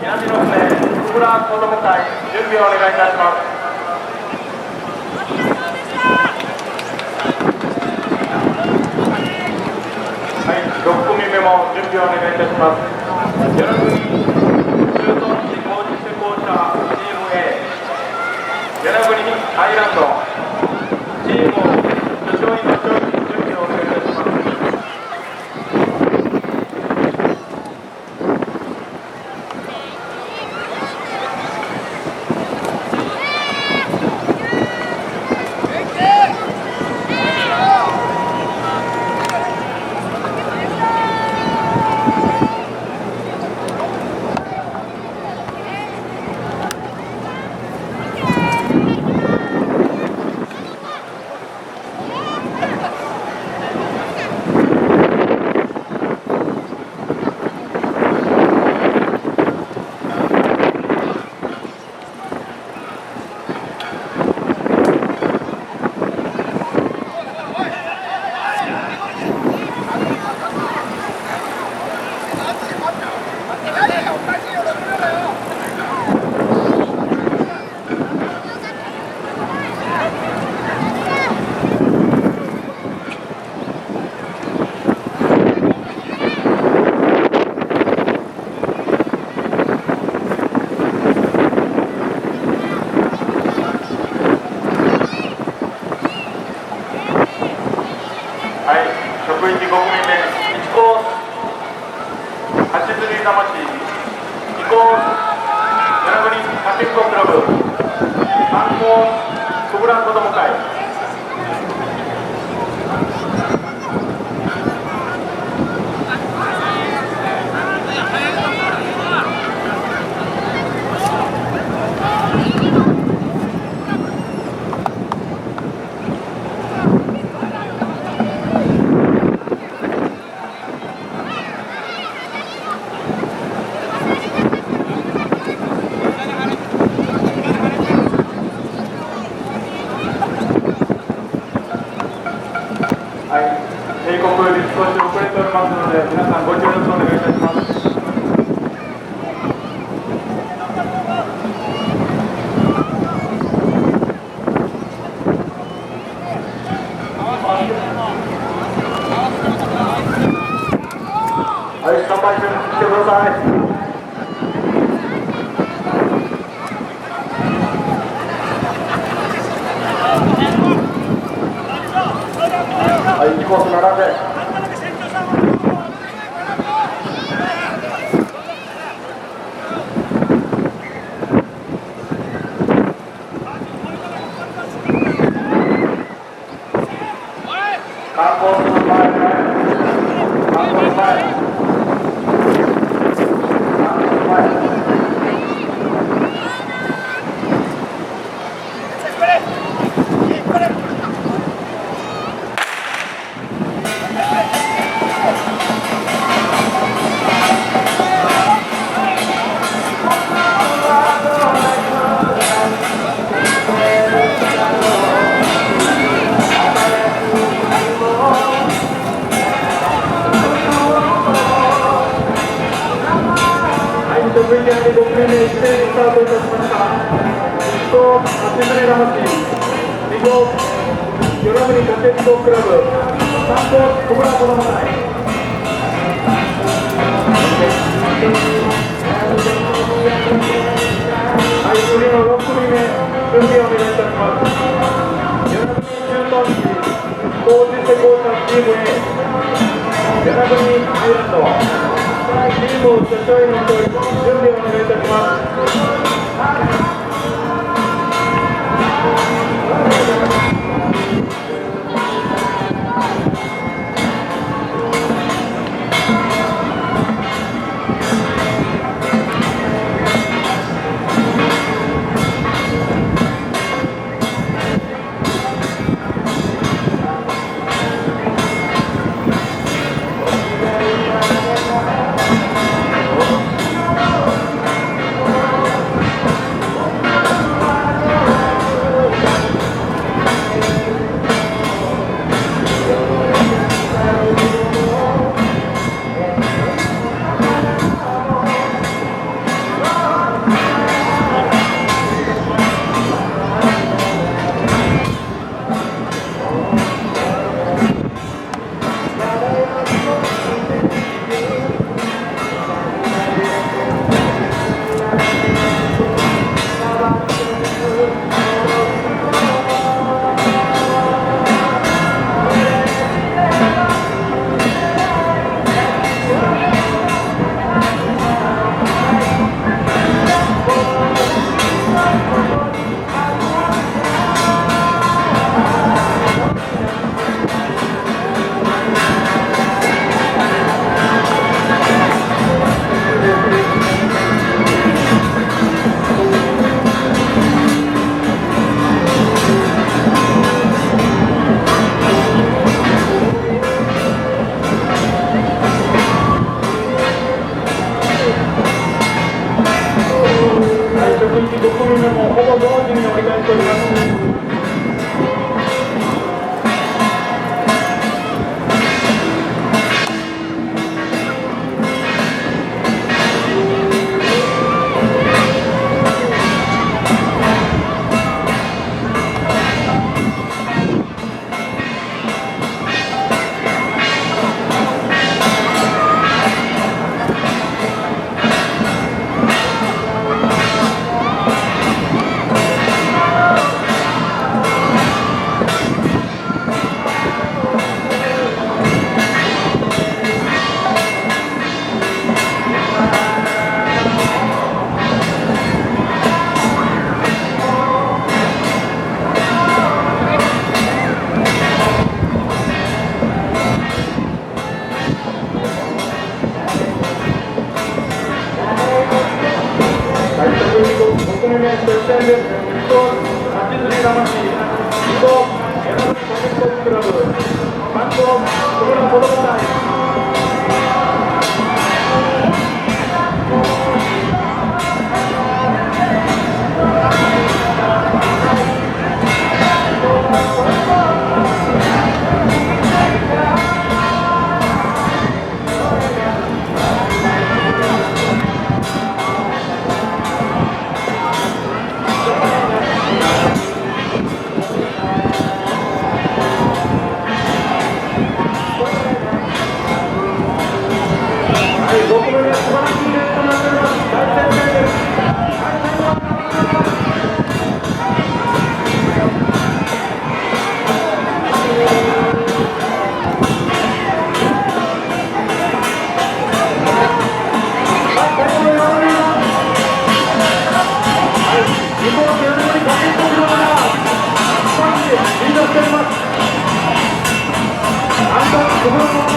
南の船福村子ども会準備をお願いいたします。はい、6組目も準備をお願いいたします。与那国駐屯地工事施工車チーム A、 与那国アイランドチーム所長員の準備をお願いいたします。職域5組目、1コース、立釣魂、2コース、与那国家健康クラブ、3コース、小倉子ども会。定刻より少し遅れておりますので、皆さんご協力お願いいたします。はい、スタンバイして来てください。はい、2コース並んで。3コースの前、3コース前。続いて5組目一斉にスタートいたしました。1号立釣魂、2号与那国家健康クラブ、3号小倉子ども会。はい、次の6組目準備をお願いいたします。与那国駐屯地工事施工車チーム A、 与那国アイランドチーム所長員の準備をお願いいたします。組目もほぼ同時に折り返しております。6名目、出店です。立釣魂、山口コミッククラブ、関東小村子ども会。ここ